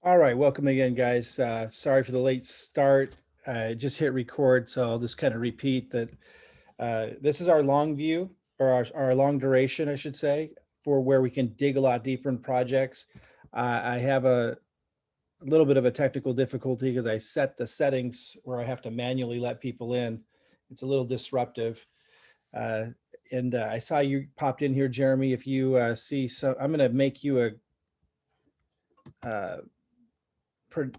All right, welcome again, guys. Sorry for the late start. I just hit record, so I'll just kind of repeat that this is our long view, or our long duration, I should say, for where we can dig a lot deeper in projects. I have a little bit of a technical difficulty because I set the settings where I have to manually let people in. It's a little disruptive. Uh, and I saw you popped in here, Jeremy. If you see, so I'm going to make you uh, per,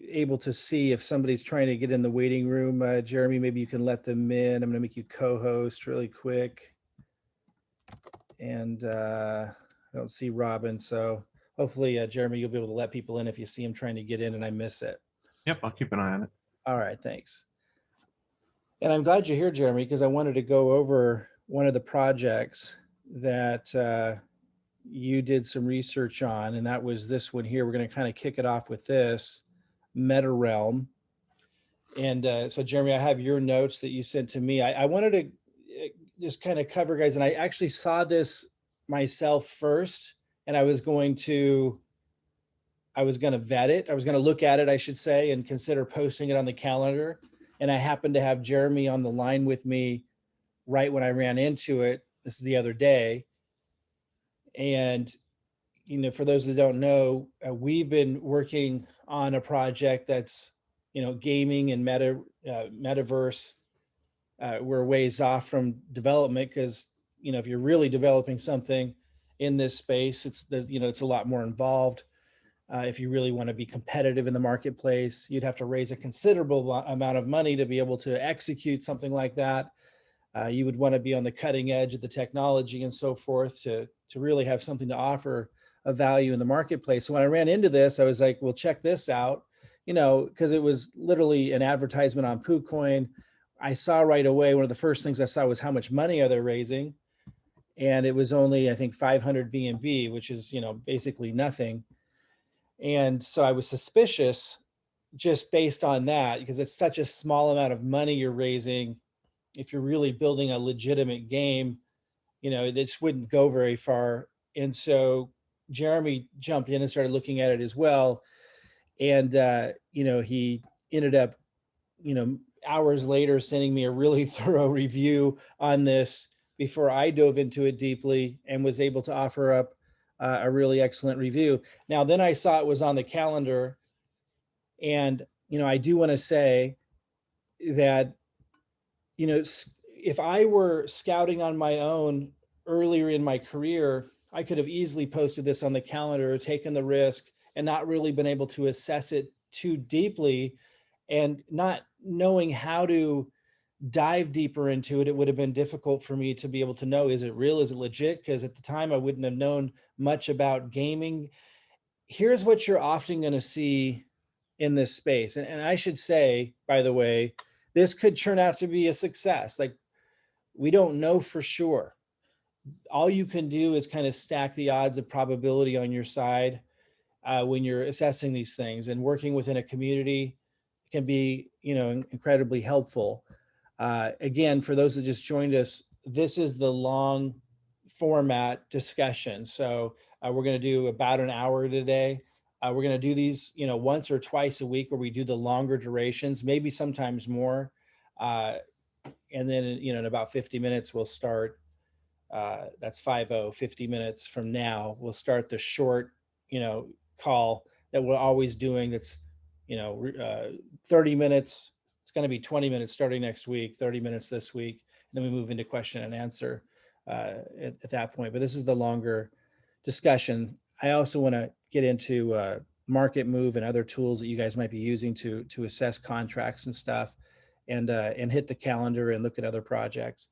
able to see if somebody's trying to get in the waiting room. Jeremy, maybe you can let them in. I'm going to make you co-host really quick. And I don't see Robin, so hopefully, Jeremy, you'll be able to let people in if you see them trying to get in and I miss it. Yep, I'll keep an eye on it. All right, thanks. And I'm glad you're here, Jeremy, because I wanted to go over one of the projects that you did some research on, and that was this one here. We're going to kind of kick it off with this MetaRealm. And so, Jeremy, I have your notes that you sent to me. I wanted to just kind of cover, guys, and I actually saw this myself first, and I was going to vet it. I was going to look at it, I should say, and consider posting it on the calendar. And I happened to have Jeremy on the line with me right when I ran into it. This is the other day. And for those that don't know, we've been working on a project that's, gaming and metaverse. We're ways off from development because, if you're really developing something in this space, it's a lot more involved. If you really want to be competitive in the marketplace, you'd have to raise a considerable amount of money to be able to execute something like that. You would want to be on the cutting edge of the technology and so forth to really have something to offer a value in the marketplace. So when I ran into this, I was like, well, check this out, because it was literally an advertisement on PooCoin. I saw right away, one of the first things I saw was how much money are they raising? And it was only, I think, 500 BNB, which is, basically nothing. And so I was suspicious just based on that, because it's such a small amount of money you're raising. If you're really building a legitimate game, this wouldn't go very far. And so Jeremy jumped in and started looking at it as well. And, he ended up, hours later sending me a really thorough review on this before I dove into it deeply and was able to offer up a really excellent review. Now, then I saw it was on the calendar. And, I do want to say that, if I were scouting on my own earlier in my career, I could have easily posted this on the calendar, taken the risk, and not really been able to assess it too deeply. And not knowing how to dive deeper into it, it would have been difficult for me to be able to know, is it real? Is it legit? Because at the time, I wouldn't have known much about gaming. Here's what you're often going to see in this space. And I should say, by the way, this could turn out to be a success. Like, we don't know for sure. All you can do is kind of stack the odds of probability on your side when you're assessing these things, and working within a community can be, incredibly helpful. Again, for those that just joined us, this is the long format discussion. So we're going to do about an hour today. We're going to do these, once or twice a week, where we do the longer durations, maybe sometimes more. And then, in about 50 minutes, we'll start. That's 50 minutes from now. We'll start the short, call that we're always doing. That's, 30 minutes. It's going to be 20 minutes starting next week, 30 minutes this week. And then we move into question and answer at that point. But this is the longer discussion. I also want to get into market move and other tools that you guys might be using to assess contracts and stuff, and hit the calendar and look at other projects.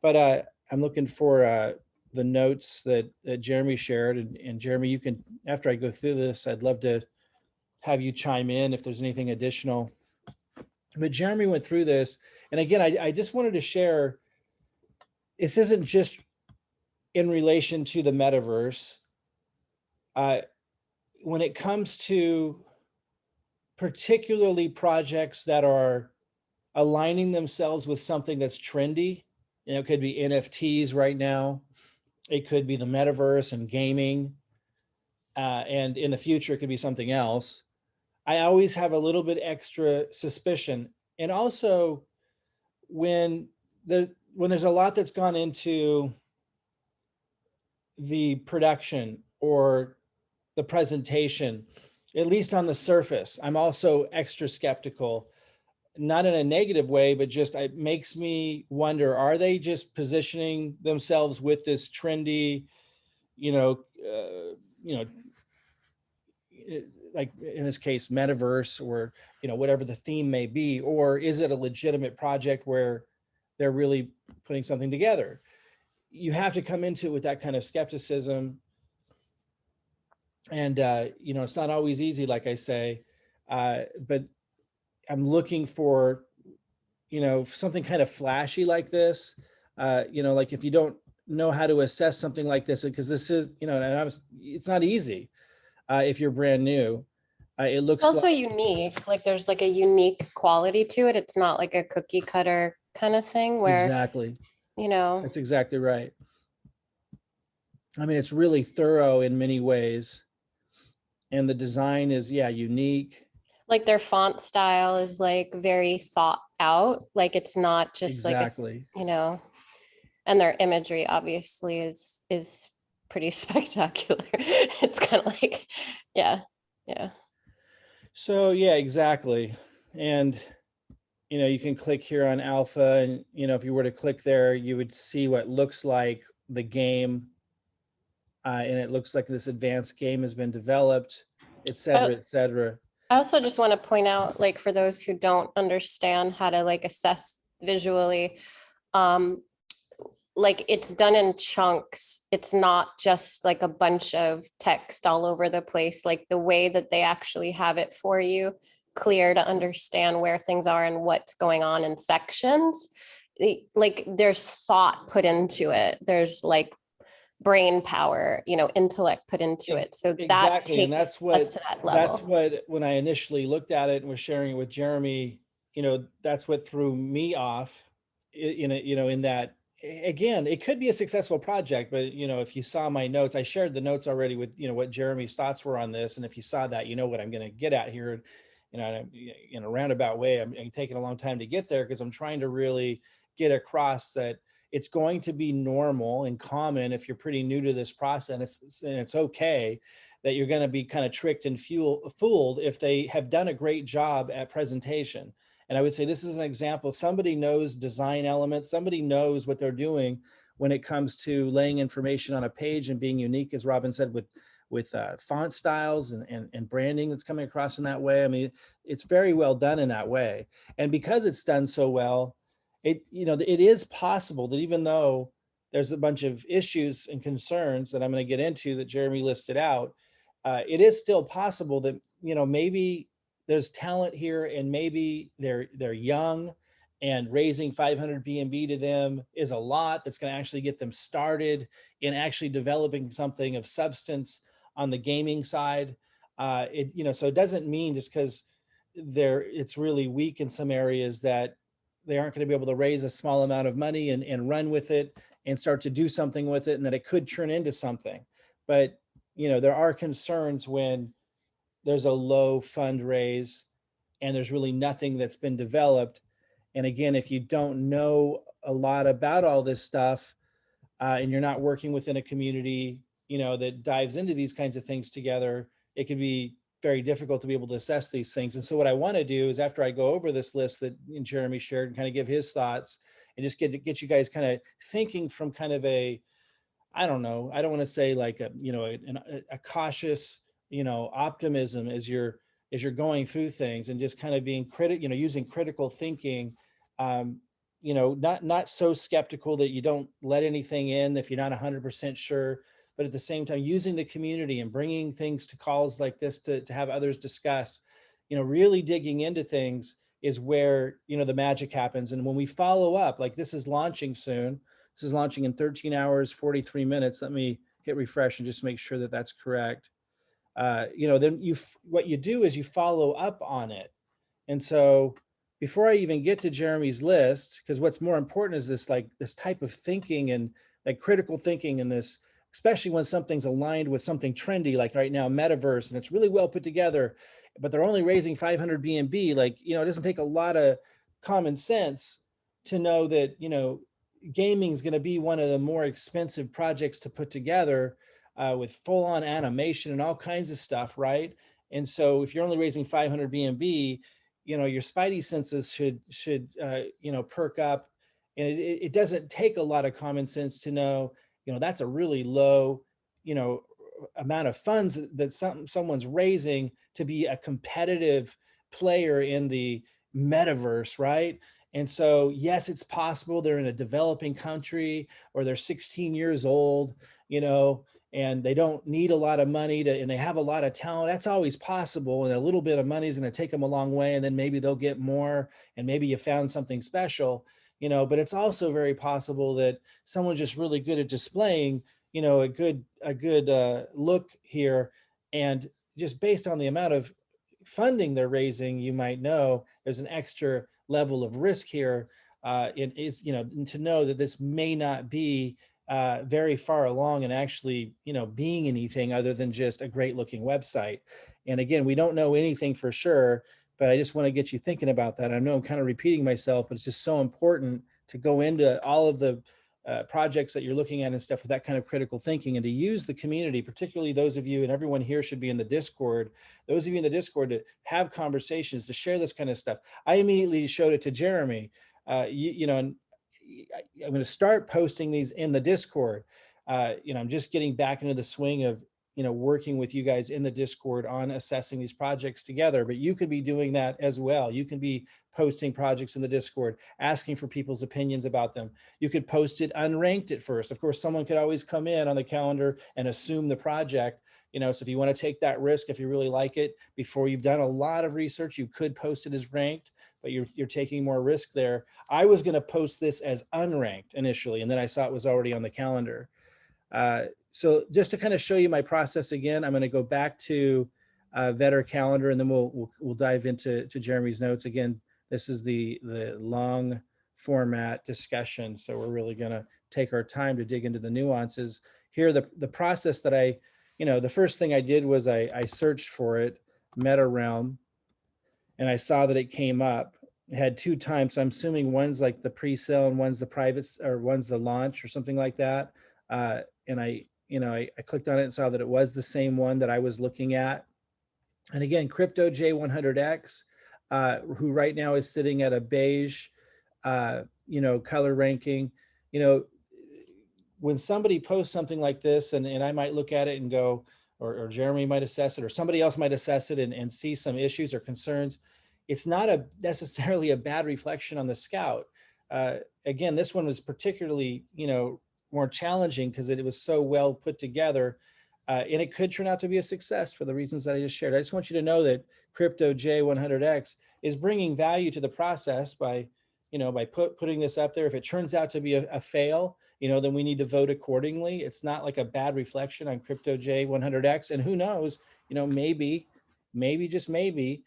But I'm looking for the notes that Jeremy shared. And Jeremy, you can, after I go through this, I'd love to have you chime in if there's anything additional. But Jeremy went through this. And again, I just wanted to share, this isn't just in relation to the metaverse. When it comes to particularly projects that are aligning themselves with something that's trendy, it could be NFTs right now. It could be the metaverse and gaming. and in the future it could be something else, I always have a little bit extra suspicion. And also when when there's a lot that's gone into the production or the presentation, at least on the surface, I'm also extra skeptical, not in a negative way, but just it makes me wonder, are they just positioning themselves with this trendy, you know, you know, like in this case, metaverse, or, whatever the theme may be, or is it a legitimate project where they're really putting something together? You have to come into it with that kind of skepticism. And, it's not always easy, like I say, but I'm looking for, something kind of flashy like this. Like if you don't know how to assess something like this, because this is, it's not easy if you're brand new. It It's looks also like unique. Like there's like a unique quality to it. It's not like a cookie cutter kind of thing where, exactly. you know, That's exactly right. I mean, it's really thorough in many ways, and the design is, yeah, unique. like their font style is like very thought out. Like it's not just like Exactly. and their imagery obviously is pretty spectacular. It's kind of like, yeah, yeah. So yeah, exactly. And you can click here on alpha, and if you were to click there, you would see what looks like the game, and it looks like this advanced game has been developed, et I, cetera, et cetera. I also just want to point out, like for those who don't understand how to like assess visually, um, like it's done in chunks. It's not just like a bunch of text all over the place. Like the way that they actually have it for you clear to understand where things are and what's going on in sections. Like there's thought put into it. There's like brain power, intellect put into it. So that Exactly. And takes us to that level. when I initially looked at it and was sharing it with Jeremy, that's what threw me off in it, in that, again, it could be a successful project, but if you saw my notes, I shared the notes already with, what Jeremy's thoughts were on this. And if you saw that, you know what I'm going to get at here, in a roundabout way. I'm taking a long time to get there because I'm trying to really get across that it's going to be normal and common if you're pretty new to this process, and it's okay that you're going to be kind of tricked and fooled if they have done a great job at presentation. And I would say this is an example. Somebody knows design elements, somebody knows what they're doing when it comes to laying information on a page and being unique, as Robin said, with font styles and branding that's coming across in that way. I mean, it's very well done in that way. And because it's done so well, it is possible that even though there's a bunch of issues and concerns that I'm going to get into that Jeremy listed out, it is still possible that maybe there's talent here, and maybe they're young, and raising 500 BNB to them is a lot that's going to actually get them started in actually developing something of substance on the gaming side. So it doesn't mean just because it's really weak in some areas that they aren't going to be able to raise a small amount of money and run with it and start to do something with it, and that it could turn into something. But there are concerns when there's a low fundraise and there's really nothing that's been developed. And again, if you don't know a lot about all this stuff, and you're not working within a community that dives into these kinds of things together, it can be very difficult to be able to assess these things. And so what I want to do is, after I go over this list that Jeremy shared and kind of give his thoughts, and just get you guys kind of thinking from kind of a, I don't know, I don't want to say like a cautious, optimism as you're going through things, and just kind of being using critical thinking, not so skeptical that you don't let anything in if you're not 100% sure, but at the same time using the community and bringing things to calls like this to have others discuss, really digging into things is where the magic happens. And when we follow up, like this is launching soon. This is launching in 13 hours 43 minutes. Let me hit refresh and just make sure that that's correct. Then what you do is you follow up on it. And so before I even get to Jeremy's list, because what's more important is this type of thinking and like critical thinking, and this especially when something's aligned with something trendy, like right now, metaverse, and it's really well put together, but they're only raising 500 BNB. Like, it doesn't take a lot of common sense to know that, gaming is going to be one of the more expensive projects to put together, with full on animation and all kinds of stuff, right? And so if you're only raising 500 BNB, your spidey senses should perk up. And it doesn't take a lot of common sense to know, that's a really low, amount of funds that someone's raising to be a competitive player in the metaverse, right? And so, yes, it's possible they're in a developing country or they're 16 years old, and they don't need a lot of money and they have a lot of talent. That's always possible. And a little bit of money is going to take them a long way. And then maybe they'll get more, and maybe you found something special, but it's also very possible that someone's just really good at displaying, a good look here. And just based on the amount of funding they're raising, you might know there's an extra level of risk here. To know that this may not be very far along and actually, being anything other than just a great looking website. And again, we don't know anything for sure, but I just want to get you thinking about that. I know I'm kind of repeating myself, but it's just so important to go into all of the projects that you're looking at and stuff with that kind of critical thinking, and to use the community, particularly those of you, and everyone here should be in the Discord, those of you in the Discord, to have conversations, to share this kind of stuff. I immediately showed it to Jeremy, and I'm going to start posting these in the Discord. I'm just getting back into the swing of, working with you guys in the Discord on assessing these projects together, but you could be doing that as well. You can be posting projects in the Discord, asking for people's opinions about them. You could post it unranked at first. Of course, someone could always come in on the calendar and assume the project, so if you want to take that risk, if you really like it, before you've done a lot of research, you could post it as ranked, but you're taking more risk there. I was going to post this as unranked initially, and then I saw it was already on the calendar. So just to kind of show you my process again, I'm going to go back to Vetter calendar, and then we'll dive into Jeremy's notes. Again, this is the long format discussion, so we're really going to take our time to dig into the nuances here. The process that the first thing I did was I searched for it, Meta Realm, and I saw that it came up. It had 2 times, so I'm assuming one's like the pre-sale and one's the private, or one's the launch or something like that. And I clicked on it and saw that it was the same one that I was looking at. And again, Crypto J100X, who right now is sitting at a beige, color ranking. When somebody posts something like this, and I might look at it and go, or Jeremy might assess it, or somebody else might assess it and see some issues or concerns, it's not necessarily a bad reflection on the Scout. Again, this one was particularly, more challenging because it was so well put together, and it could turn out to be a success for the reasons that I just shared. I just want you to know that Crypto J100X is bringing value to the process by putting this up there. If it turns out to be a fail, then we need to vote accordingly. It's not like a bad reflection on Crypto J100X. And who knows, maybe just maybe,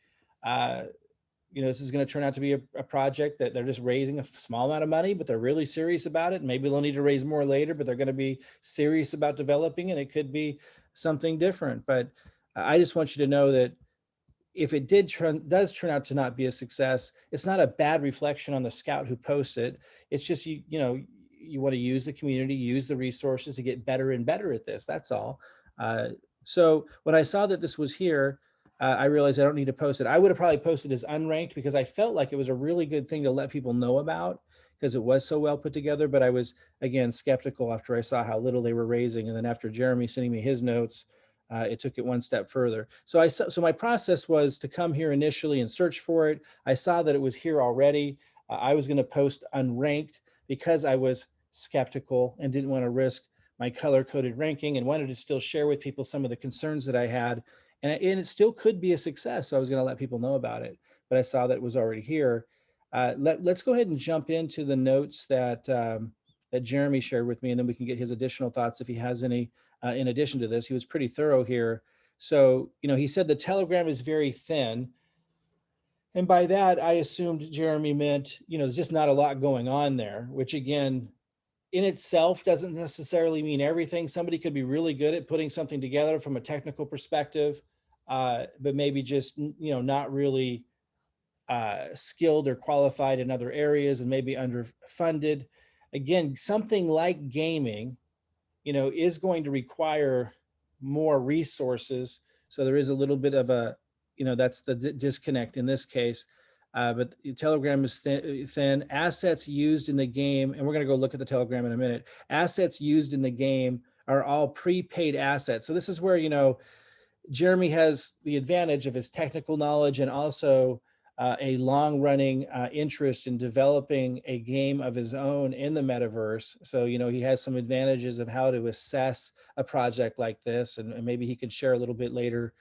this is going to turn out to be a project that they're just raising a small amount of money, but they're really serious about it. Maybe they'll need to raise more later, but they're going to be serious about developing it. It could be something different. But I just want you to know that if it does turn out to not be a success, it's not a bad reflection on the Scout who posts it. It's just, you want to use the community, use the resources to get better and better at this. That's all. So when I saw that this was here, I realized I don't need to post it. I would have probably posted as unranked because I felt like it was a really good thing to let people know about because it was so well put together. But I was, again, skeptical after I saw how little they were raising. And then after Jeremy sending me his notes, it took it one step further. So my process was to come here initially and search for it. I saw that it was here already. I was going to post unranked because I was skeptical and didn't want to risk my color-coded ranking and wanted to still share with people some of the concerns that I had. And it still could be a success. So I was going to let people know about it, but I saw that it was already here. Let's go ahead and jump into the notes that Jeremy shared with me, and then we can get his additional thoughts if he has any in addition to this. He was pretty thorough here. So, he said the Telegram is very thin. And by that, I assumed Jeremy meant, there's just not a lot going on there, which again, in itself doesn't necessarily mean everything. Somebody could be really good at putting something together from a technical perspective, but maybe just, not really skilled or qualified in other areas and maybe underfunded. Again, something like gaming, is going to require more resources. So there is a little bit of a, that's the disconnect in this case. But the Telegram is thin. Assets used in the game, and we're going to go look at the Telegram in a minute. Assets used in the game are all prepaid assets. So this is where, Jeremy has the advantage of his technical knowledge and also a long-running interest in developing a game of his own in the metaverse. So, he has some advantages of how to assess a project like this, and maybe he can share a little bit later,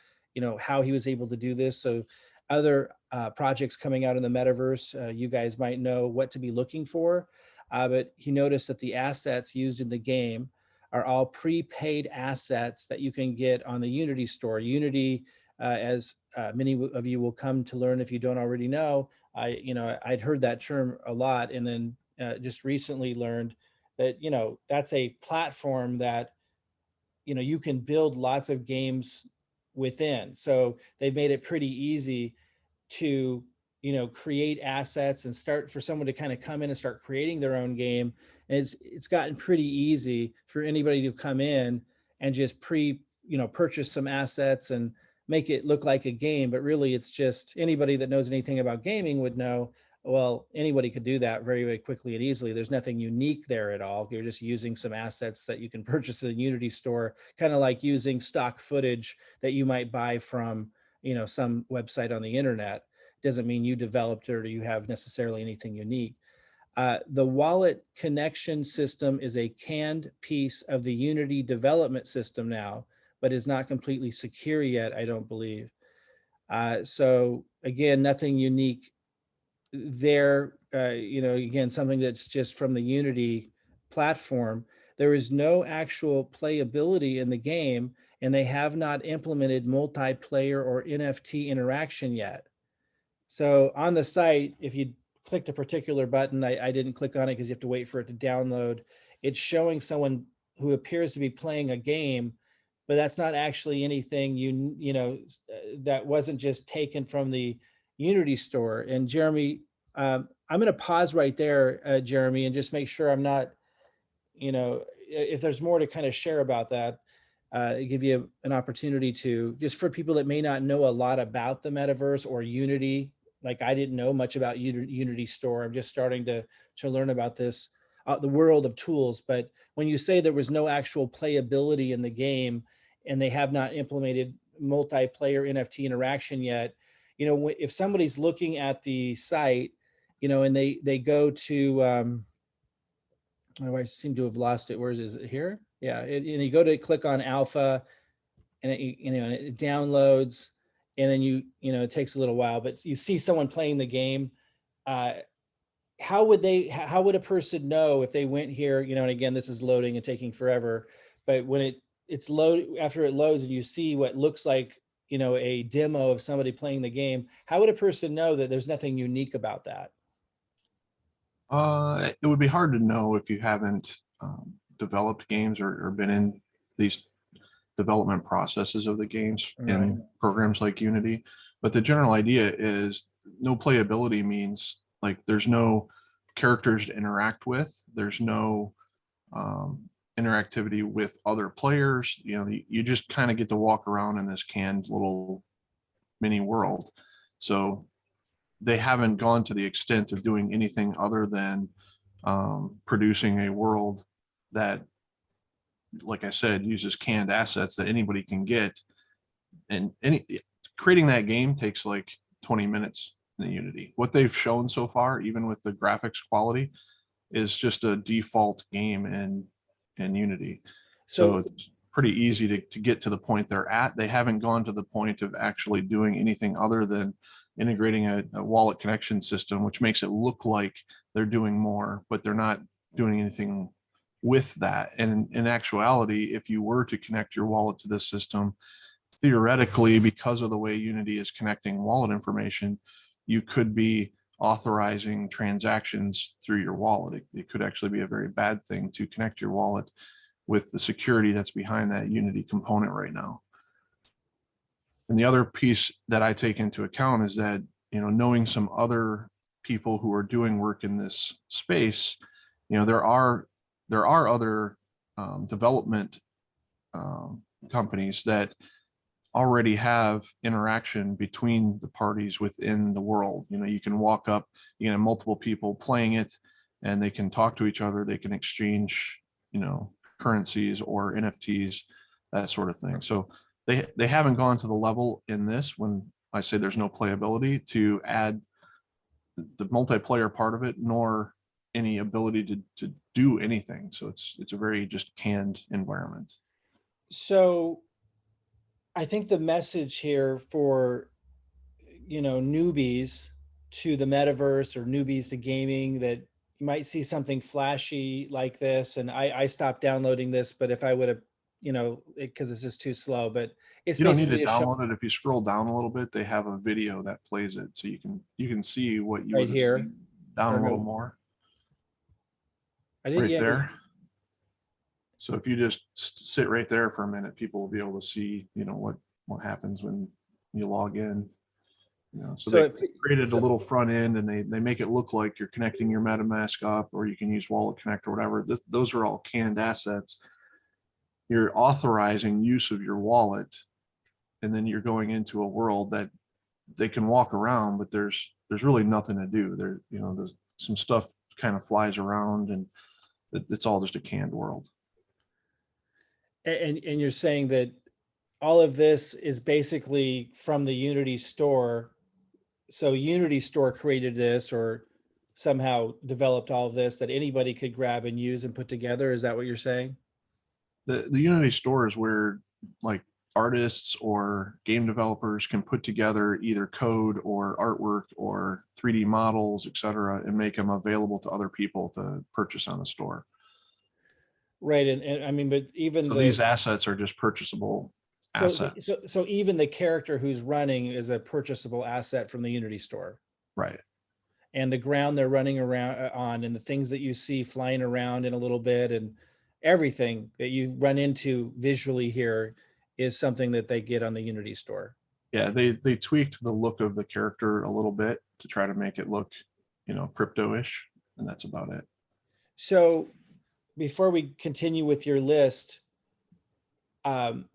how he was able to do this. So other projects coming out in the metaverse, you guys might know what to be looking for, but he noticed that the assets used in the game are all prepaid assets that you can get on the Unity store. Unity, as many of you will come to learn if you don't already know, I'd heard that term a lot, and then just recently learned that, that's a platform that, you can build lots of games within. So they've made it pretty easy to, create assets and start for someone to kind of come in and start creating their own game. And it's gotten pretty easy for anybody to come in and just purchase some assets and make it look like a game. But really it's just, anybody that knows anything about gaming would know, well, anybody could do that very, very quickly and easily. There's nothing unique there at all. You're just using some assets that you can purchase in the Unity store, kind of like using stock footage that you might buy from, some website on the internet. Doesn't mean you developed it or you have necessarily anything unique. The wallet connection system is a canned piece of the Unity development system now, but is not completely secure yet, I don't believe. So again, nothing unique there. Again, something that's just from the Unity platform. There is no actual playability in the game, and they have not implemented multiplayer or NFT interaction yet. So on the site, if you clicked a particular button, I didn't click on it because you have to wait for it to download. It's showing someone who appears to be playing a game, but that's not actually anything that wasn't just taken from the Unity store. And Jeremy, I'm going to pause right there, Jeremy, and just make sure I'm not, if there's more to kind of share about that. Give you an opportunity to, just for people that may not know a lot about the metaverse or Unity. Like I didn't know much about Unity store. I'm just starting to learn about this, the world of tools. But when you say there was no actual playability in the game and they have not implemented multiplayer NFT interaction yet, if somebody's looking at the site, and they go to, I seem to have lost it. Where is it here? Yeah, and you go to click on alpha, and it downloads, and then it takes a little while, but you see someone playing the game. How would a person know if they went here? And again, this is loading and taking forever, but when it's load, after it loads and you see what looks like a demo of somebody playing the game, how would a person know that there's nothing unique about that? It would be hard to know if you haven't developed games or been in these development processes of the games in programs like Unity. But the general idea is no playability means like there's no characters to interact with. There's no interactivity with other players. You just kind of get to walk around in this canned little mini world. So they haven't gone to the extent of doing anything other than producing a world that, like I said, uses canned assets that anybody can get. And creating that game takes like 20 minutes in the Unity. What they've shown so far, even with the graphics quality, is just a default game in Unity. So it's pretty easy to get to the point they're at. They haven't gone to the point of actually doing anything other than integrating a wallet connection system, which makes it look like they're doing more, but they're not doing anything with that. And in actuality, if you were to connect your wallet to this system, theoretically, because of the way Unity is connecting wallet information, you could be authorizing transactions through your wallet. It could actually be a very bad thing to connect your wallet with the security that's behind that Unity component right now. And the other piece that I take into account is that, knowing some other people who are doing work in this space, there are other development companies that already have interaction between the parties within the world. You can walk up, you can have multiple people playing it, and they can talk to each other. They can exchange, currencies or NFTs, that sort of thing. So they haven't gone to the level in this, when I say there's no playability, to add the multiplayer part of it, nor any ability to do anything. So it's a very just canned environment. So I think the message here for, newbies to the metaverse or newbies to gaming, that you might see something flashy like this. And I stopped downloading this, but if I would have, because it's just too slow, but it's You don't need to basically a show download it. If you scroll down a little bit, they have a video that plays it, so you can see what you right would have here. seen. Down a Or little no, more, I didn't right yet. there. So if you just sit right there for a minute, people will be able to see, what happens when you log in. So they created a little front end, and they make it look like you're connecting your MetaMask up, or you can use Wallet Connect or whatever. Those are all canned assets. You're authorizing use of your wallet, and then you're going into a world that they can walk around, but there's really nothing to do there. There's some stuff kind of flies around, and it's all just a canned world. And you're saying that all of this is basically from the Unity store. So Unity store created this, or somehow developed all of this, that anybody could grab and use and put together. Is that what you're saying? The Unity store is where, like, artists or game developers can put together either code or artwork or 3D models, etc., and make them available to other people to purchase on the store. Right. And I mean, but even So these assets are just purchasable assets. So even the character who's running is a purchasable asset from the Unity store. Right. And the ground they're running around on, and the things that you see flying around in a little bit, and everything that you run into visually here is something that they get on the Unity store. Yeah, they tweaked the look of the character a little bit to try to make it look, crypto-ish, and that's about it. So before we continue with your list,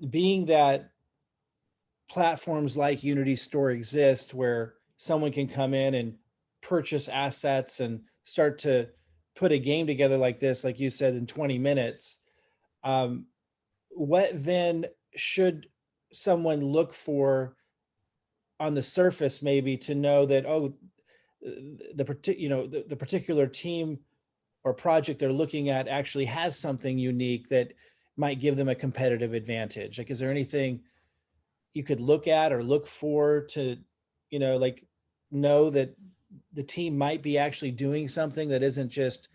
being that platforms like Unity Store exist, where someone can come in and purchase assets and start to put a game together like this, like you said, in 20 minutes, what then should someone look for on the surface, maybe, to know that, the particular team or project they're looking at actually has something unique that might give them a competitive advantage? Like, is there anything you could look at or look for to, know that the team might be actually doing something that isn't just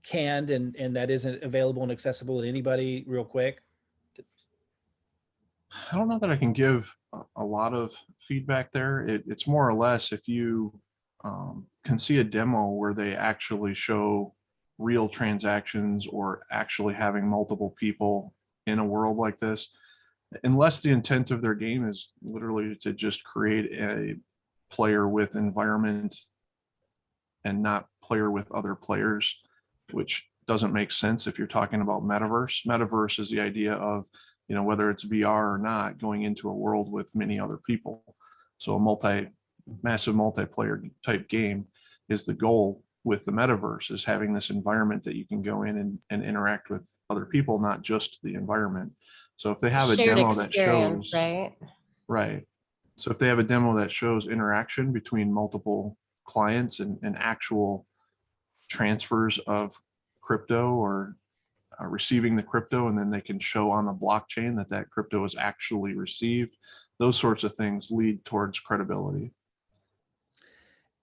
canned, and that isn't available and accessible to anybody real quick? I don't know that I can give a lot of feedback there. It's more or less, if you can see a demo where they actually show real transactions, or actually having multiple people in a world like this, unless the intent of their game is literally to just create a player with environment and not player with other players, which doesn't make sense if you're talking about metaverse. Metaverse is the idea of, whether it's VR or not, going into a world with many other people. So a massive multiplayer type game is the goal with the metaverse, is having this environment that you can go in and interact with other people, not just the environment. So if they have a Shared demo that experience, shows, right? right. So if they have a demo that shows interaction between multiple clients and actual transfers of crypto, or receiving the crypto, and then they can show on the blockchain that crypto is actually received, those sorts of things lead towards credibility.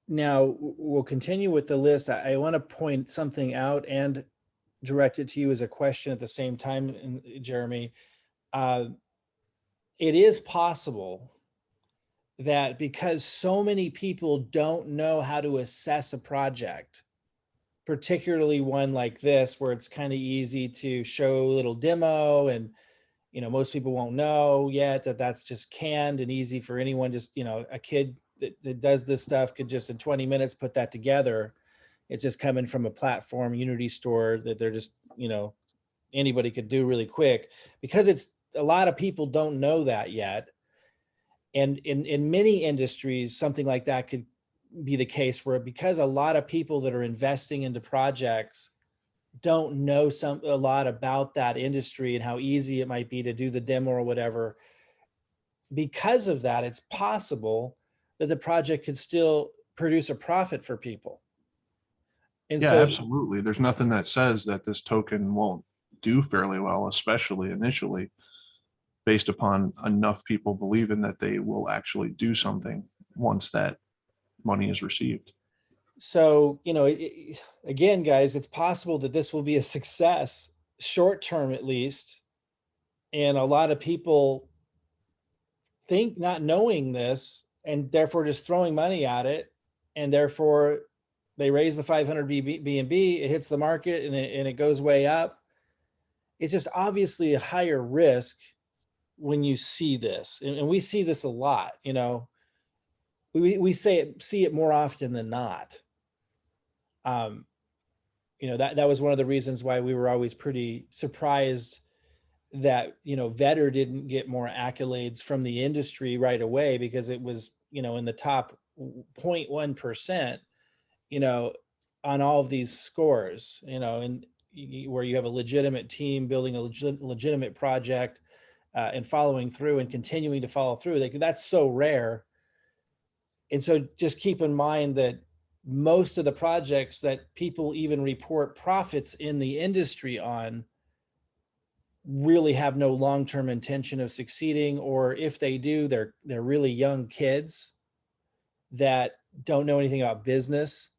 Now, we'll continue with the list. I want to point something out and direct it to you as a question at the same time, Jeremy. It is possible that because so many people don't know how to assess a project, particularly one like this, where it's kind of easy to show a little demo and, most people won't know yet that that's just canned and easy for anyone, just, a kid that does this stuff could just in 20 minutes put that together. It's just coming from a platform Unity store that they're just, anybody could do really quick, because it's a lot of people don't know that yet. And in many industries, something like that could be the case, where because a lot of people that are investing into projects don't know a lot about that industry and how easy it might be to do the demo or whatever. Because of that, it's possible that the project could still produce a profit for people. And Yeah, so, absolutely. There's nothing that says that this token won't do fairly well, especially initially, based upon enough people believing that they will actually do something once that money is received. again, guys, it's possible that this will be a success, short term at least. And a lot of people think not knowing this and therefore just throwing money at it. And therefore they raise the 500 BNB, it hits the market and it goes way up. It's just obviously a higher risk when you see this. And we see this a lot, we see it more often than not. That was one of the reasons why we were always pretty surprised that, Vetter didn't get more accolades from the industry right away, because it was, in the top 0.1%, on all of these scores, and where you have a legitimate team building a legitimate project and following through and continuing to follow through. That's so rare. And so just keep in mind that most of the projects that people even report profits in the industry on really have no long-term intention of succeeding, or if they do, they're really young kids that don't know anything about business.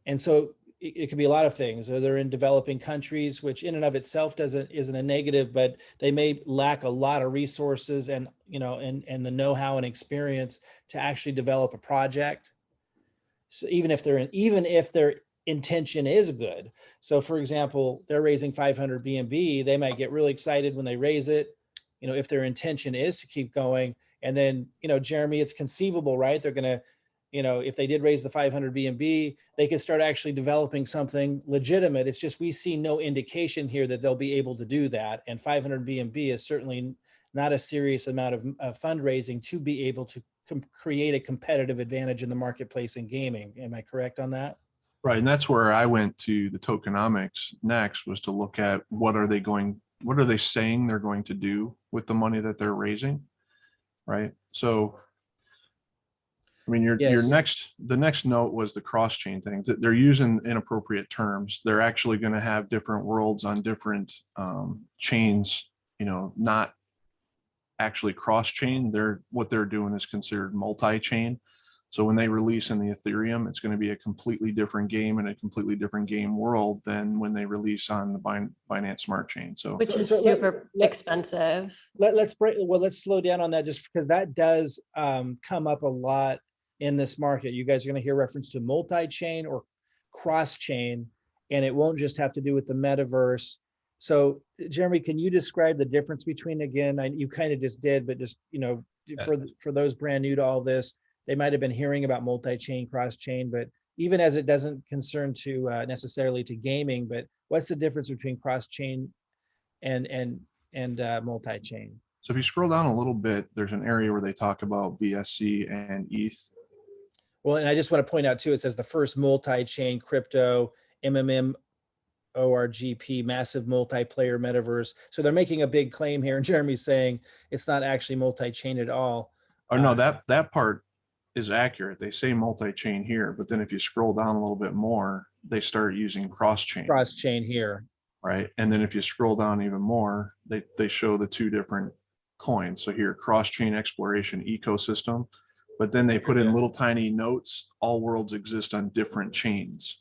And so it could be a lot of things, or they're in developing countries, which in and of itself isn't a negative, but they may lack a lot of resources and and the know-how and experience to actually develop a project. So even if their intention is good. So for example, they're raising 500 BNB, they might get really excited when they raise it, if their intention is to keep going. And then, Jeremy, it's conceivable, right? They're going to, if they did raise the 500 BNB, they could start actually developing something legitimate. It's just, we see no indication here that they'll be able to do that. And 500 BNB is certainly not a serious amount of fundraising to be able to create a competitive advantage in the marketplace in gaming. Am I correct on that? Right. And that's where I went to the tokenomics next, was to look at what are they saying they're going to do with the money that they're raising. Right. So, I mean, the next note was the cross chain things that they're using inappropriate terms. They're actually going to have different worlds on different chains, not actually cross chain. What they're doing is considered multi-chain. So when they release in the Ethereum, it's going to be a completely different game and a completely different game world than when they release on the Binance Smart Chain. So, which is So super expensive. Let's slow down on that, just because that does come up a lot in this market. You guys are going to hear reference to multi-chain or cross-chain, and it won't just have to do with the metaverse. So Jeremy, can you describe the difference between, again, you kind of just did, but just, for those brand new to all this, they might have been hearing about multi-chain, cross-chain, but even as it doesn't concern to necessarily to gaming, but what's the difference between cross-chain and multi-chain? So if you scroll down a little bit, there's an area where they talk about BSC and ETH. Well, and I just want to point out too, it says the first multi-chain crypto MMORGP, massive multiplayer metaverse. So they're making a big claim here, and Jeremy's saying it's not actually multi-chain at all. Oh no, that part is accurate. They say multi-chain here, but then if you scroll down a little bit more, they start using cross-chain. Cross-chain here. Right. And then if you scroll down even more, they show the two different coins. So here, cross-chain exploration ecosystem, but then they put in little tiny notes, all worlds exist on different chains.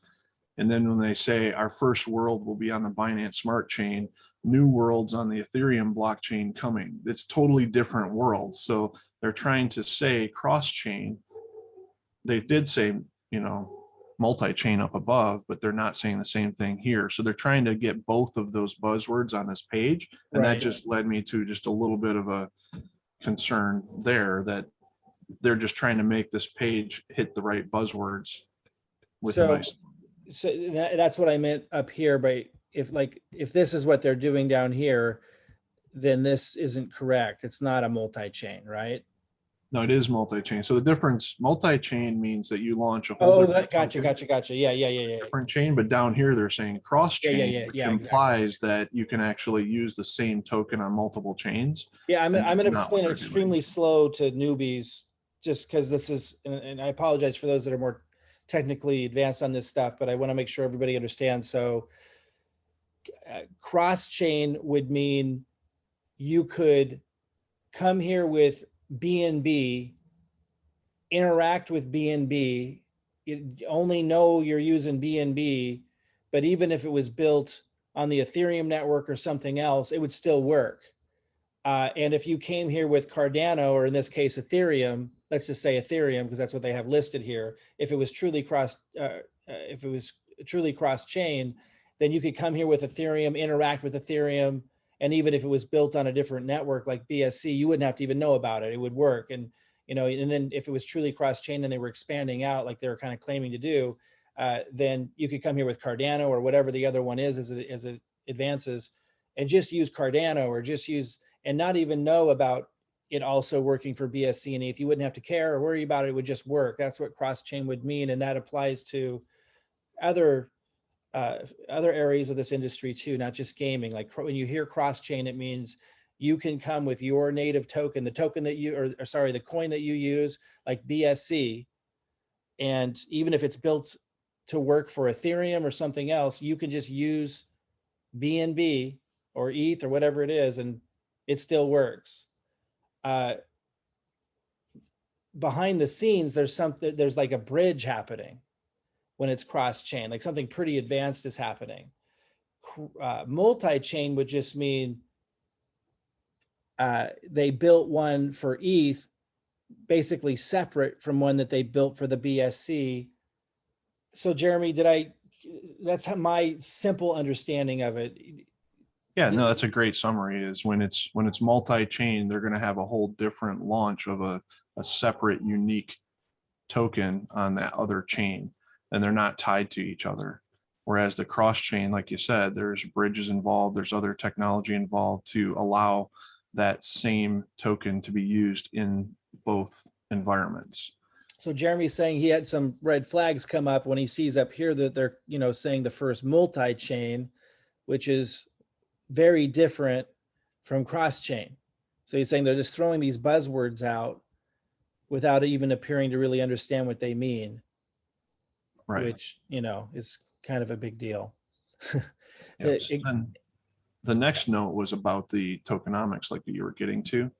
And then when they say our first world will be on the Binance Smart Chain, new worlds on the Ethereum blockchain coming, it's totally different worlds. So they're trying to say cross-chain. They did say, you know, multi-chain up above, but they're not saying the same thing here. So they're trying to get both of those buzzwords on this page. And that Right. just led me to just a little bit of a concern there that they're just trying to make this page hit the right buzzwords with a So, nice. so that's what I meant up here, but if this is what they're doing down here, then this isn't correct. It's not a multi-chain, right? No, it is multi-chain. So the difference, multi-chain means that you launch a whole Oh, different gotcha, token, gotcha. Yeah. different chain, but down here they're saying cross-chain, Yeah, which exactly. implies that you can actually use the same token on multiple chains. Yeah, I'm And going that's to not what explain it they're extremely slow to newbies, just because this is, and I apologize for those that are more technically advanced on this stuff, but I want to make sure everybody understands. So cross-chain would mean you could come here with BNB, interact with BNB, only know you're using BNB, but even if it was built on the Ethereum network or something else, it would still work. And if you came here with Cardano, or in this case, Ethereum, let's just say Ethereum, because that's what they have listed here. If it was truly cross-chain, then you could come here with Ethereum, interact with Ethereum. And even if it was built on a different network like BSC, you wouldn't have to even know about it. It would work. And, you know, and then if it was truly cross-chain and they were expanding out like they were kind of claiming to do, then you could come here with Cardano or whatever the other one is as it advances, and just use Cardano, or just use, and not even know about it also working for BSC and ETH. You wouldn't have to care or worry about it. It would just work. That's what cross-chain would mean. And that applies to other areas of this industry too, not just gaming. Like when you hear cross-chain, it means you can come with your native token, the token that you, or sorry, the coin that you use, like BSC. And even if it's built to work for Ethereum or something else, you can just use BNB or ETH or whatever it is, and it still works. Behind the scenes, there's like a bridge happening when it's cross-chain, like something pretty advanced is happening. Multi-chain would just mean they built one for ETH, basically separate from one that they built for the BSC. So Jeremy, that's how my simple understanding of it. Yeah, no, that's a great summary. Is when it's multi-chain, they're going to have a whole different launch of a separate, unique token on that other chain, and they're not tied to each other. Whereas the cross-chain, like you said, there's bridges involved, there's other technology involved to allow that same token to be used in both environments. So Jeremy's saying he had some red flags come up when he sees up here that they're, you know, saying the first multi-chain, which is very different from cross-chain. So he's saying they're just throwing these buzzwords out without even appearing to really understand what they mean, Right. which, you know, is kind of a big deal. Yep. And the next note was about the tokenomics, like you were getting to.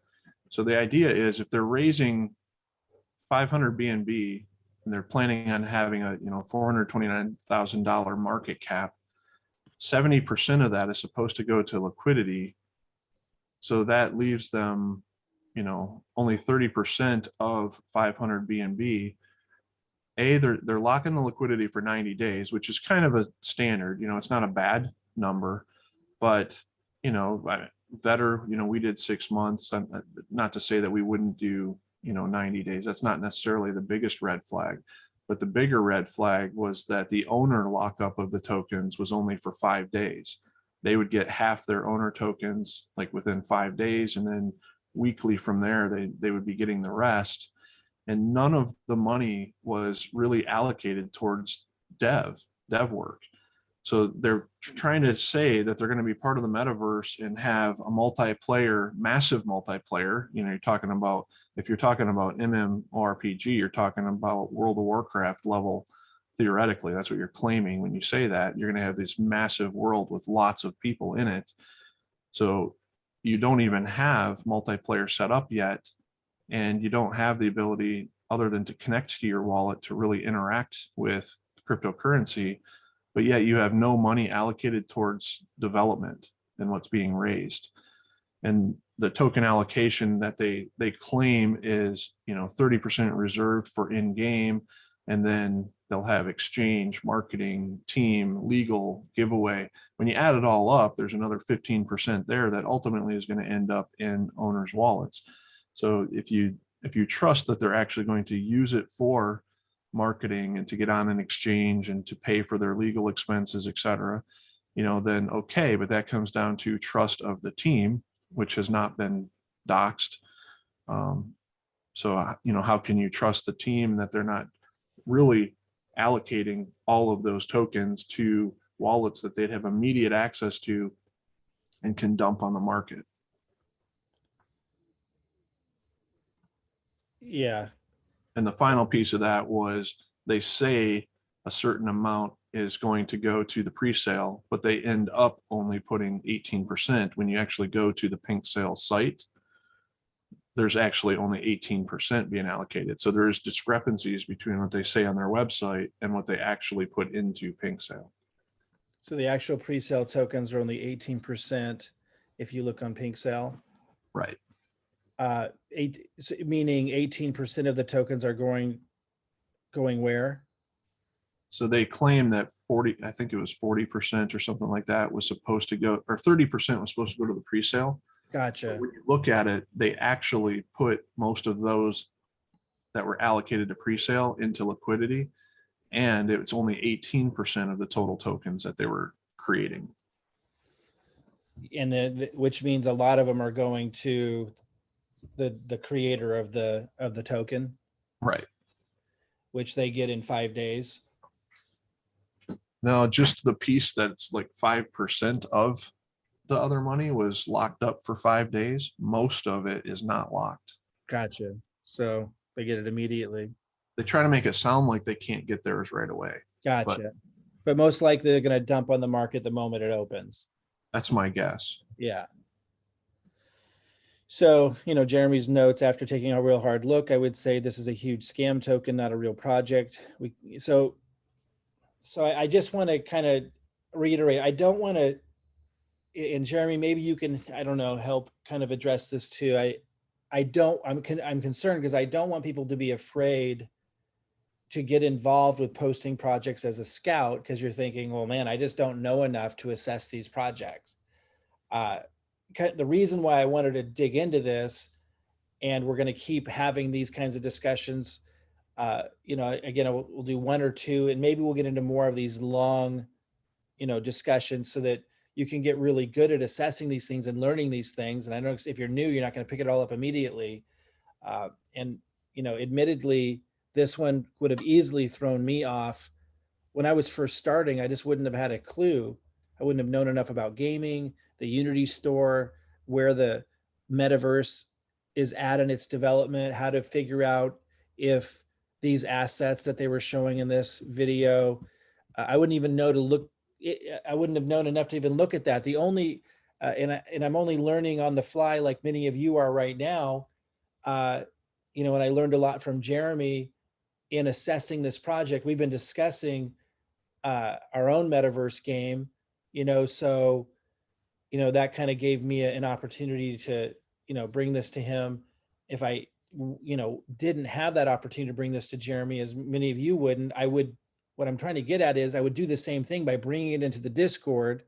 So the idea is if they're raising 500 BNB and they're planning on having a, you know, $429,000 market cap, 70% of that is supposed to go to liquidity. So that leaves them, you know, only 30% of 500 BNB. They're locking the liquidity for 90 days, which is kind of a standard, you know, it's not a bad number, but, you know, better, you know, we did 6 months. Not to say that we wouldn't do, you know, 90 days. That's not necessarily the biggest red flag, but the bigger red flag was that the owner lockup of the tokens was only for 5 days. They would get half their owner tokens like within 5 days, and then weekly from there, they would be getting the rest. And none of the money was really allocated towards dev work. So they're trying to say that they're going to be part of the metaverse and have a multiplayer, massive multiplayer. You know, you're talking about, if you're talking about MMORPG, you're talking about World of Warcraft level. Theoretically, that's what you're claiming when you say that. You're going to have this massive world with lots of people in it. So you don't even have multiplayer set up yet, and you don't have the ability other than to connect to your wallet to really interact with cryptocurrency. but yet you have no money allocated towards development and what's being raised. And the token allocation that they claim is, 30% reserved for in-game, and then they'll have exchange, marketing, team, legal, giveaway. When you add it all up, there's another 15% there that ultimately is going to end up in owners' wallets. So if you trust that they're actually going to use it for marketing and to get on an exchange and to pay for their legal expenses, et cetera, then okay, but that comes down to trust of the team, which has not been doxed. So, how can you trust the team that they're not really allocating all of those tokens to wallets that they'd have immediate access to and can dump on the market? Yeah. And the final piece of that was they say a certain amount is going to go to the pre-sale, but they end up only putting 18%. When you actually go to the Pink Sale site, there's actually only 18% being allocated. So there's discrepancies between what they say on their website and what they actually put into Pink Sale. So the actual pre-sale tokens are only 18% if you look on Pink Sale. Right. Meaning 18% of the tokens are going where? So they claim that 40, I think it was 40% or something like that was supposed to go, or 30% was supposed to go to the pre-sale. Gotcha. When you look at it, they actually put most of those that were allocated to pre-sale into liquidity, and it's only 18% of the total tokens that they were creating. And which means a lot of them are going to the creator of the token, Right. which they get in 5 days. Now, just the piece that's like 5% of the other money was locked up for 5 days. Most of it is not locked. Gotcha. So they get it immediately. They try to make it sound like they can't get theirs right away. Gotcha. But most likely they're going to dump on the market the moment it opens. That's my guess. Yeah. So, Jeremy's notes, after taking a real hard look, I would say this is a huge scam token, not a real project. So I just want to kind of reiterate, I don't want to, and Jeremy, maybe you can, I don't know, help kind of address this too. I'm concerned because I don't want people to be afraid to get involved with posting projects as a scout, because you're thinking, well, man, I just don't know enough to assess these projects. The reason why I wanted to dig into this, and we're going to keep having these kinds of discussions, again, we'll do one or two, and maybe we'll get into more of these long, discussions so that you can get really good at assessing these things and learning these things. And I know if you're new, you're not going to pick it all up immediately. Admittedly, this one would have easily thrown me off. When I was first starting, I just wouldn't have had a clue. I wouldn't have known enough about gaming, the Unity store, where the metaverse is at in its development, how to figure out if these assets that they were showing in this video, I wouldn't even know to look. I wouldn't have known enough to even look at that. The only, and I'm only learning on the fly, like many of you are right now. And I learned a lot from Jeremy in assessing this project. We've been discussing our own metaverse game, so, that kind of gave me an opportunity to, bring this to him. If I, didn't have that opportunity to bring this to Jeremy, as many of you wouldn't, what I'm trying to get at is I would do the same thing by bringing it into the Discord,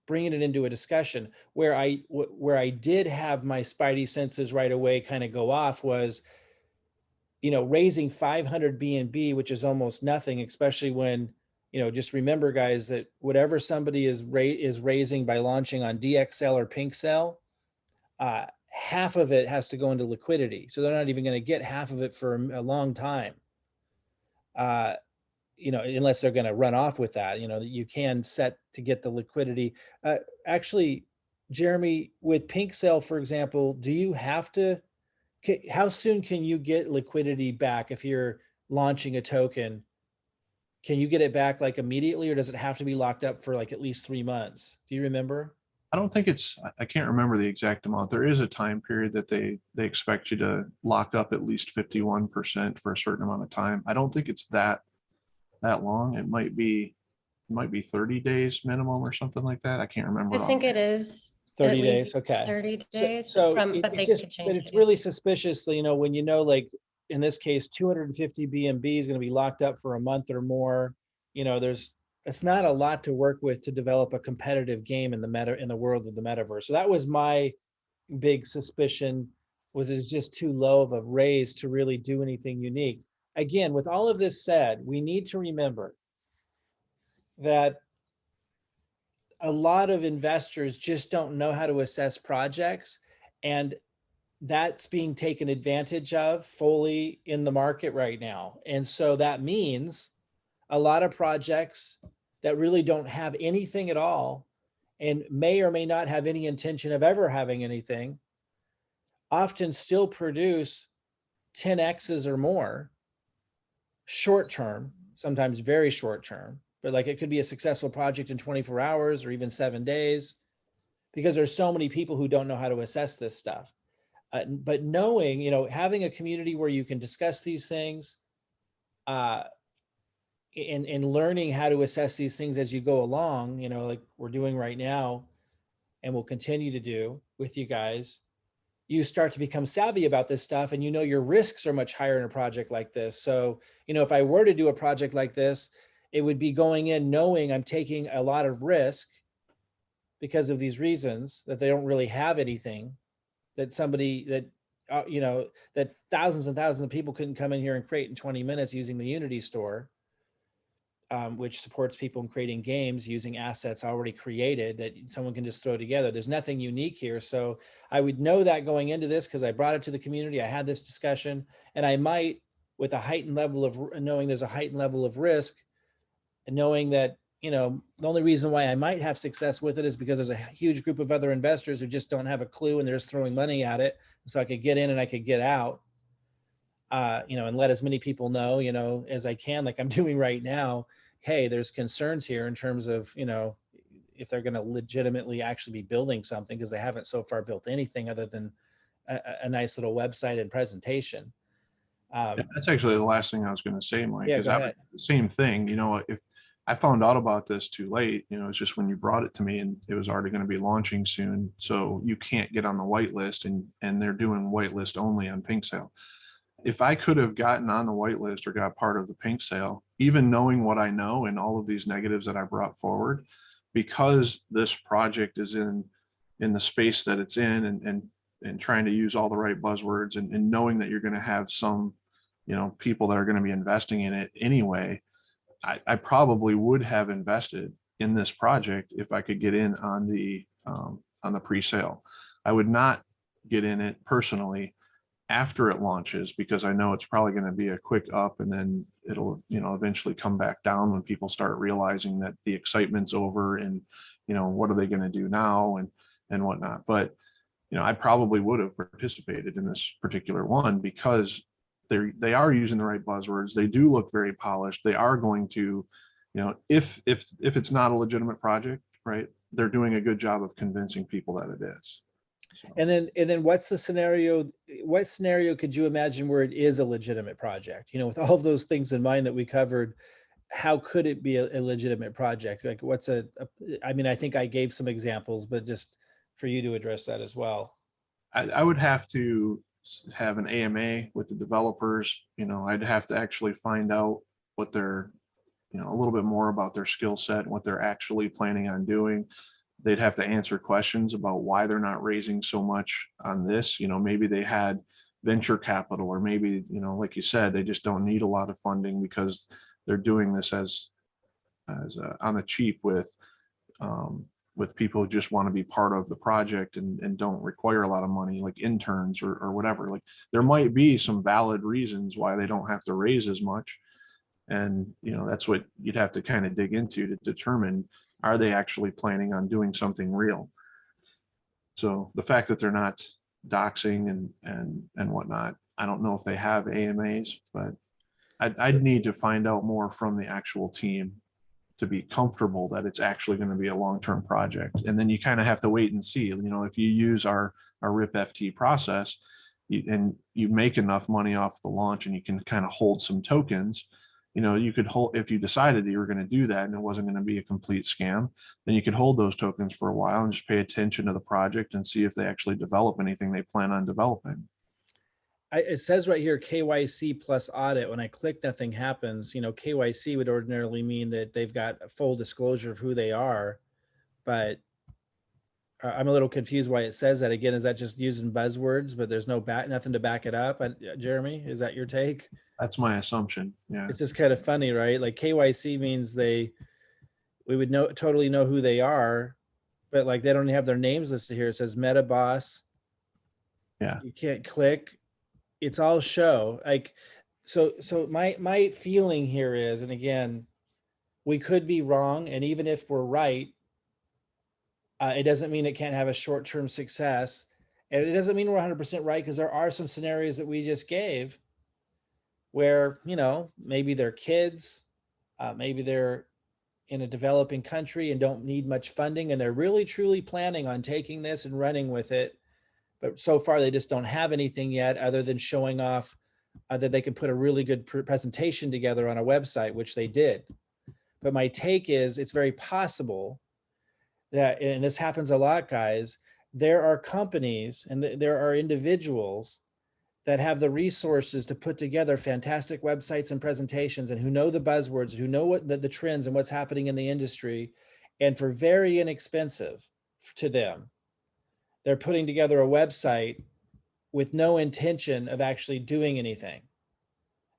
bringing it into a discussion. Where I did have my spidey senses right away kind of go off was, raising 500 BNB, which is almost nothing, especially when, just remember, guys, that whatever somebody is raising by launching on DXL or Pink Cell, half of it has to go into liquidity. So they're not even going to get half of it for a long time. Unless they're going to run off with that, you can set to get the liquidity. Actually, Jeremy, with Pink Cell, for example, do you have to, how soon can you get liquidity back if you're launching a token? Can you get it back like immediately, or does it have to be locked up for like at least 3 months? Do you remember? I don't think I can't remember the exact amount. There is a time period that they expect you to lock up at least 51% for a certain amount of time. I don't think it's that long. It might be, might be 30 days minimum or something like that. I can't remember. I think it is. 30 at days, least okay. 30 So, days so from, it- but it's they just, could but change it's it. really suspicious, you know, when you know, like, in this case, 250 BNB is going to be locked up for a month or more. You know, it's not a lot to work with to develop a competitive game in the world of the metaverse. So that was my big suspicion, was it's just too low of a raise to really do anything unique. Again, with all of this said, we need to remember that a lot of investors just don't know how to assess projects, and that's being taken advantage of fully in the market right now. And so that means a lot of projects that really don't have anything at all and may or may not have any intention of ever having anything often still produce 10x's or more short term, sometimes very short term, but like it could be a successful project in 24 hours or even 7 days, because there's so many people who don't know how to assess this stuff. But knowing, you know, having a community where you can discuss these things, and learning how to assess these things as you go along, you know, like we're doing right now and we'll continue to do with you guys, you start to become savvy about this stuff, and you know your risks are much higher in a project like this. So, you know, if I were to do a project like this, it would be going in knowing I'm taking a lot of risk because of these reasons, that they don't really have anything, that somebody that you know, that thousands and thousands of people couldn't come in here and create in 20 minutes using the Unity store, which supports people in creating games using assets already created that someone can just throw together. There's nothing unique here. So I would know that going into this, because I brought it to the community, I had this discussion, and I might, with a heightened level of knowing there's a heightened level of risk, and knowing that, you know, the only reason why I might have success with it is because there's a huge group of other investors who just don't have a clue and they're just throwing money at it. So I could get in and I could get out, you know, and let as many people know, you know, as I can, like I'm doing right now. Hey, there's concerns here in terms of, you know, if they're going to legitimately actually be building something, because they haven't so far built anything other than a nice little website and presentation. That's actually the last thing I was going to say, Mike, Yeah, because go ahead. the same thing, you know, if I found out about this too late, you know, it's just when you brought it to me and it was already going to be launching soon. So you can't get on the whitelist, and they're doing whitelist only on Pink Sale. If I could have gotten on the whitelist or got part of the Pink Sale, even knowing what I know and all of these negatives that I brought forward, because this project is in the space that it's in, and trying to use all the right buzzwords, and knowing that you're going to have some, you know, people that are going to be investing in it anyway, I probably would have invested in this project if I could get in on the pre-sale. I would not get in it personally after it launches, because I know it's probably going to be a quick up, and then it'll, you know, eventually come back down when people start realizing that the excitement's over, and, you know, what are they going to do now, and whatnot. But, you know, I probably would have participated in this particular one, because they are using the right buzzwords. They do look very polished. They are going to, you know, if it's not a legitimate project, right, they're doing a good job of convincing people that it is. So. And then what's the scenario? What scenario could you imagine where it is a legitimate project? You know, with all of those things in mind that we covered, how could it be a legitimate project? Like what's I mean, I think I gave some examples, but just for you to address that as well. I would have to have an AMA with the developers. You know, I'd have to actually find out what they're, you know, a little bit more about their skill set and what they're actually planning on doing. They'd have to answer questions about why they're not raising so much on this. You know, maybe they had venture capital, or maybe, you know, like you said, they just don't need a lot of funding because they're doing this as on the cheap with people who just want to be part of the project, and don't require a lot of money, like interns or whatever. Like there might be some valid reasons why they don't have to raise as much. And, you know, that's what you'd have to kind of dig into to determine, are they actually planning on doing something real? So the fact that they're not doxing and whatnot, I don't know if they have AMAs, but I'd need to find out more from the actual team to be comfortable that it's actually going to be a long-term project. And then you kind of have to wait and see, you know, if you use our RIP FT process, and you make enough money off the launch, and you can kind of hold some tokens, you could hold, if you decided that you were going to do that and it wasn't going to be a complete scam, then you could hold those tokens for a while and just pay attention to the project and see if they actually develop anything they plan on developing. It says right here, KYC plus audit. When I click, nothing happens. KYC would ordinarily mean that they've got a full disclosure of who they are, but I'm a little confused why it says that. Again, is that just using buzzwords, but there's nothing to back it up? Jeremy, is that your take? That's my assumption. Yeah. It's just kind of funny, right? Like KYC means we would totally know who they are, but like they don't have their names listed here. It says Meta Boss. Yeah. You can't click. It's all show. Like, so my feeling here is, and again, we could be wrong, and even if we're right, it doesn't mean it can't have a short-term success, and it doesn't mean we're 100% right, because there are some scenarios that we just gave where maybe they're kids, maybe they're in a developing country and don't need much funding, and they're really truly planning on taking this and running with it, but so far they just don't have anything yet other than showing off that they can put a really good presentation together on a website, which they did. But my take is, it's very possible that, and this happens a lot, guys, there are companies and there are individuals that have the resources to put together fantastic websites and presentations, and who know the buzzwords, who know what the trends and what's happening in the industry. And for very inexpensive to them, they're putting together a website with no intention of actually doing anything.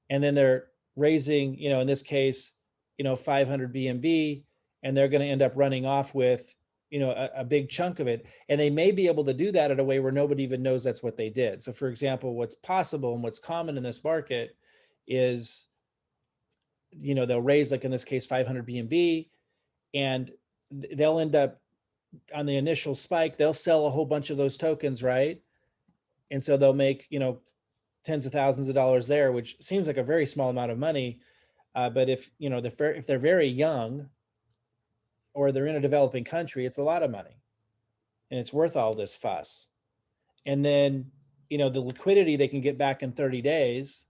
And then they're raising, in this case, 500 BNB, and they're going to end up running off with, a big chunk of it. And they may be able to do that in a way where nobody even knows that's what they did. So for example, what's possible and what's common in this market is, they'll raise, like in this case, 500 BNB, and they'll end up on the initial spike, they'll sell a whole bunch of those tokens, right? And so they'll make, tens of thousands of dollars there, which seems like a very small amount of money. But if they're very young, or they're in a developing country, it's a lot of money, and it's worth all this fuss. And then, the liquidity they can get back in 30 days.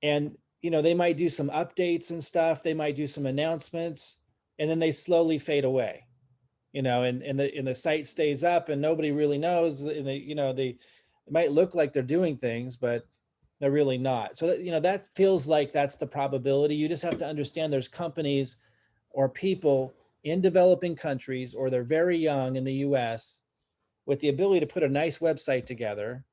And, they might do some updates and stuff. They might do some announcements, and then they slowly fade away, and the site stays up and nobody really knows. And they might look like they're doing things, but they're really not. So that feels like that's the probability. You just have to understand there's companies or people in developing countries, or they're very young in the US, with the ability to put a nice website together,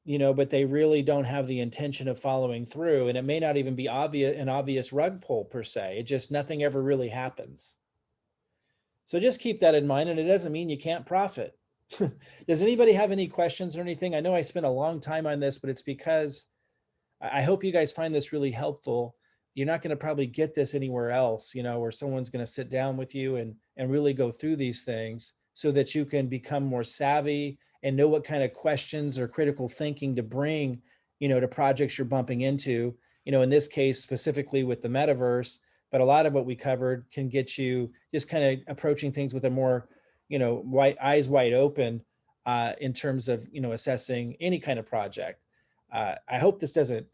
but they really don't have the intention of following through. And it may not even be an obvious rug pull per se. It just, nothing ever really happens. So just keep that in mind. And it doesn't mean you can't profit. Does anybody have any questions or anything? I know I spent a long time on this, but it's because I hope you guys find this really helpful. You're not going to probably get this anywhere else, where someone's going to sit down with you and really go through these things, so that you can become more savvy and know what kind of questions or critical thinking to bring, to projects you're bumping into, in this case, specifically with the metaverse. But a lot of what we covered can get you just kind of approaching things with a more, eyes wide open in terms of, assessing any kind of project. I hope this doesn't,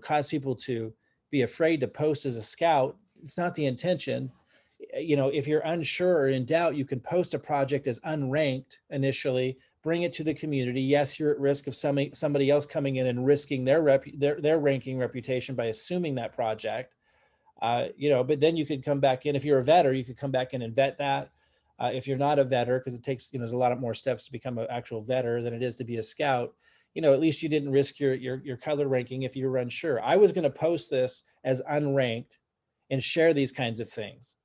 cause people to be afraid to post as a scout. It's not the intention. If you're unsure or in doubt, you can post a project as unranked initially, bring it to the community. Yes, you're at risk of somebody else coming in and risking their ranking reputation by assuming that project. But then you could come back in. If you're a vetter, you could come back in and vet that. If you're not a vetter, because it takes, there's a lot more steps to become an actual vetter than it is to be a scout. At least you didn't risk your color ranking if you were unsure. I was going to post this as unranked and share these kinds of things,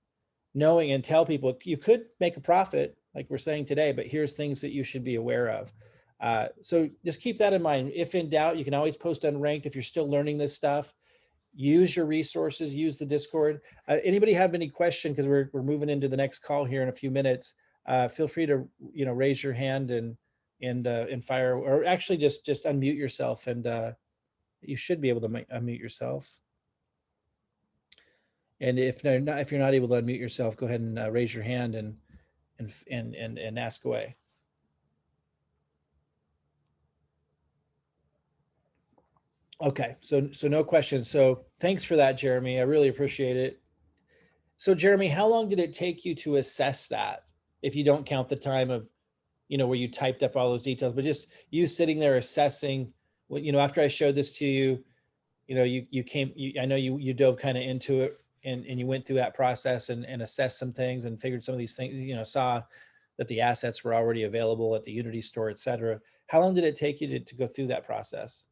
knowing and tell people you could make a profit, like we're saying today, but here's things that you should be aware of. So just keep that in mind. If in doubt, you can always post unranked. If you're still learning this stuff, use your resources, use the Discord. Anybody have any question? Because we're moving into the next call here in a few minutes. Feel free to raise your hand and fire, or actually just unmute yourself, and you should be able to unmute yourself. And if you're not able to unmute yourself, go ahead and raise your hand and ask away. Okay, so no question. So thanks for that, Jeremy. I really appreciate it. So Jeremy, how long did it take you to assess that? If you don't count the time of, where you typed up all those details, but just you sitting there assessing what, after I showed this to you, I know you dove kind of into it and you went through that process and assessed some things and figured some of these things, saw that the assets were already available at the Unity store, et cetera. How long did it take you to go through that process?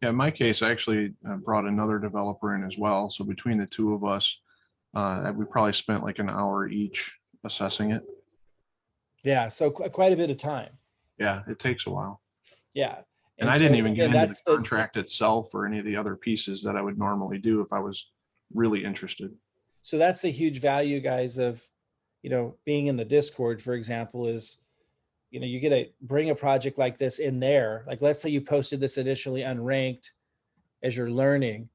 Yeah, in my case, I actually brought another developer in as well. So between the two of us, we probably spent like an hour each assessing it. Yeah, so quite a bit of time. Yeah, it takes a while. Yeah. And I didn't even get into the contract itself or any of the other pieces that I would normally do if I was really interested. So that's the huge value, guys, of, being in the Discord, for example, is, you get to bring a project like this in there. Like, let's say you posted this initially unranked as you're learning.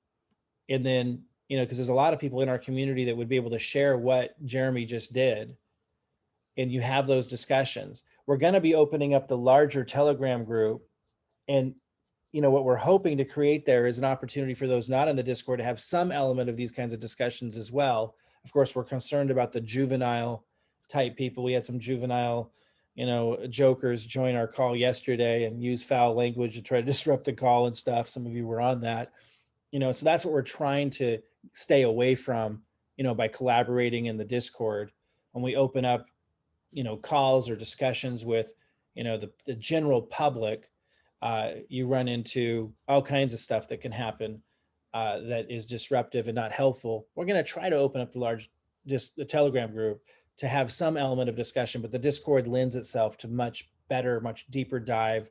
And then, because there's a lot of people in our community that would be able to share what Jeremy just did. And you have those discussions. We're going to be opening up the larger Telegram group. And, what we're hoping to create there is an opportunity for those not in the Discord to have some element of these kinds of discussions as well. Of course, we're concerned about the juvenile type people. We had some juvenile, jokers join our call yesterday and use foul language to try to disrupt the call and stuff. Some of you were on that, so that's what we're trying to stay away from, by collaborating in the Discord. When we open up, calls or discussions with, the general public, you run into all kinds of stuff that can happen that is disruptive and not helpful. We're going to try to open up the Telegram group to have some element of discussion, but the Discord lends itself to much better, much deeper dive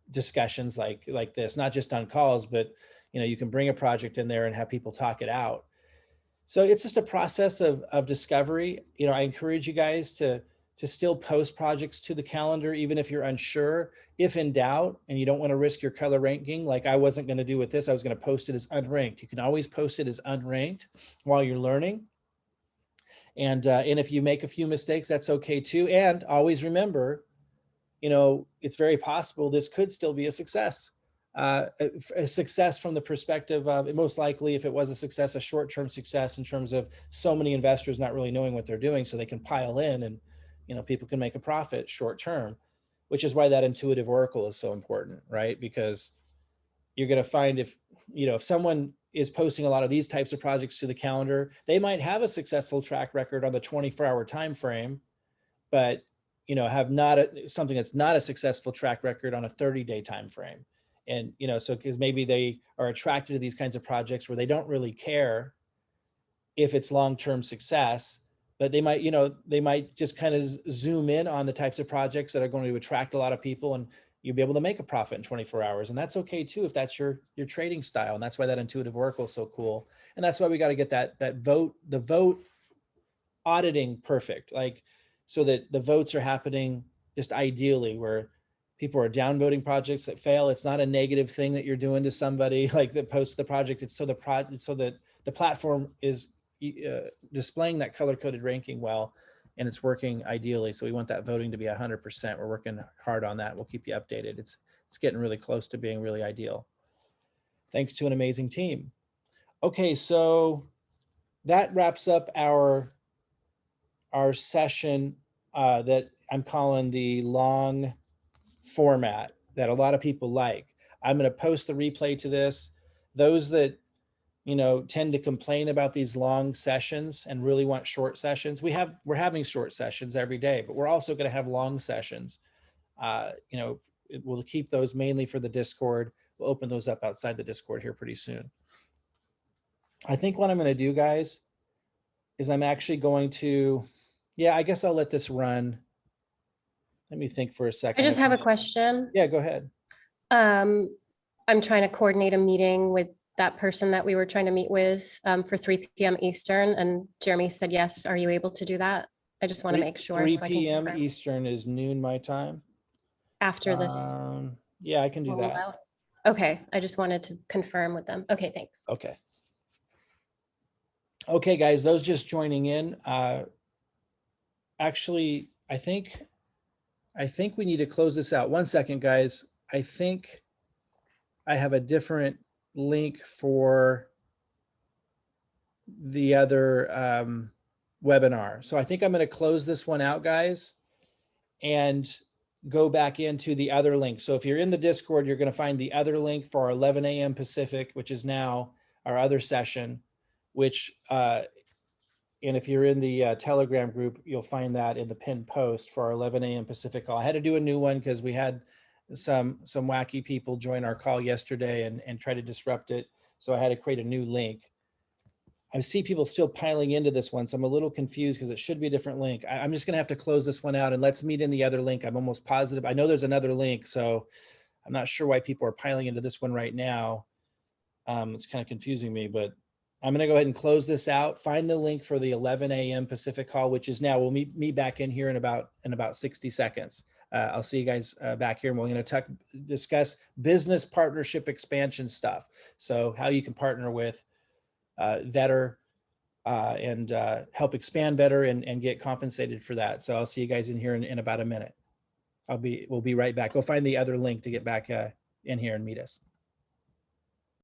discussions like this, not just on calls, but you can bring a project in there and have people talk it out. So it's just a process of discovery. I encourage you guys to still post projects to the calendar, even if you're unsure. If in doubt and you don't want to risk your color ranking, like I wasn't going to do with this, I was going to post it as unranked. You can always post it as unranked while you're learning. And if you make a few mistakes, that's okay too. And always remember, it's very possible this could still be a success. A success from the perspective of, most likely, if it was a success, a short-term success in terms of so many investors not really knowing what they're doing, so they can pile in and people can make a profit short-term, which is why that intuitive oracle is so important, right? Because you're going to find if someone is posting a lot of these types of projects to the calendar, they might have a successful track record on the 24-hour time frame, but have something that's not a successful track record on a 30-day time frame. And so because maybe they are attracted to these kinds of projects where they don't really care if it's long-term success, but they might just kind of zoom in on the types of projects that are going to attract a lot of people, and you'll be able to make a profit in 24 hours. And that's okay too, if that's your trading style. And that's why that intuitive oracle is so cool. And that's why we got to get the vote auditing perfect, like, so that the votes are happening just ideally, where people are downvoting projects that fail. It's not a negative thing that you're doing to somebody like that posts the project. It's so that the platform is displaying that color-coded ranking well, and it's working ideally. So we want that voting to be 100%. We're working hard on that. We'll keep you updated. It's getting really close to being really ideal, thanks to an amazing team. Okay, so that wraps up our session that I'm calling the long format that a lot of people like. I'm going to post the replay to this. Those that tend to complain about these long sessions and really want short sessions, we're having short sessions every day, but we're also going to have long sessions. We'll keep those mainly for the Discord. We'll open those up outside the Discord here pretty soon. I think what I'm going to do, guys, is I'm actually going to, I guess I'll let this run. Let me think for a second. I just have a question. Yeah, go ahead. I'm trying to coordinate a meeting with that person that we were trying to meet with for 3 p.m. Eastern, and Jeremy said yes. Are you able to do that? I just want to make sure. 3 so p.m. Eastern is noon my time. After this. Yeah, I can do that. Out. Okay, I just wanted to confirm with them. Okay, thanks. Okay. Okay, guys, those just joining in. Actually, I think we need to close this out. 1 second, guys. I think I have a different link for the other webinar. So I think I'm going to close this one out, guys, and go back into the other link. So if you're in the Discord, you're going to find the other link for our 11 a.m. Pacific, which is now our other session, which, and if you're in the Telegram group, you'll find that in the pinned post for our 11 a.m. Pacific call. I had to do a new one because we had some wacky people join our call yesterday and try to disrupt it. So I had to create a new link. I see people still piling into this one, so I'm a little confused because it should be a different link. I'm just gonna have to close this one out and let's meet in the other link. I'm almost positive. I know there's another link, so I'm not sure why people are piling into this one right now. It's kind of confusing me, but I'm gonna go ahead and close this out. Find the link for the 11 a.m. Pacific call, which is now, we'll meet back in here in about 60 seconds. I'll see you guys back here, and we're gonna discuss business partnership expansion stuff. So how you can partner with Vetter and help expand Vetter and get compensated for that. So I'll see you guys in here in about a minute. We'll be right back. Go find the other link to get back in here and meet us.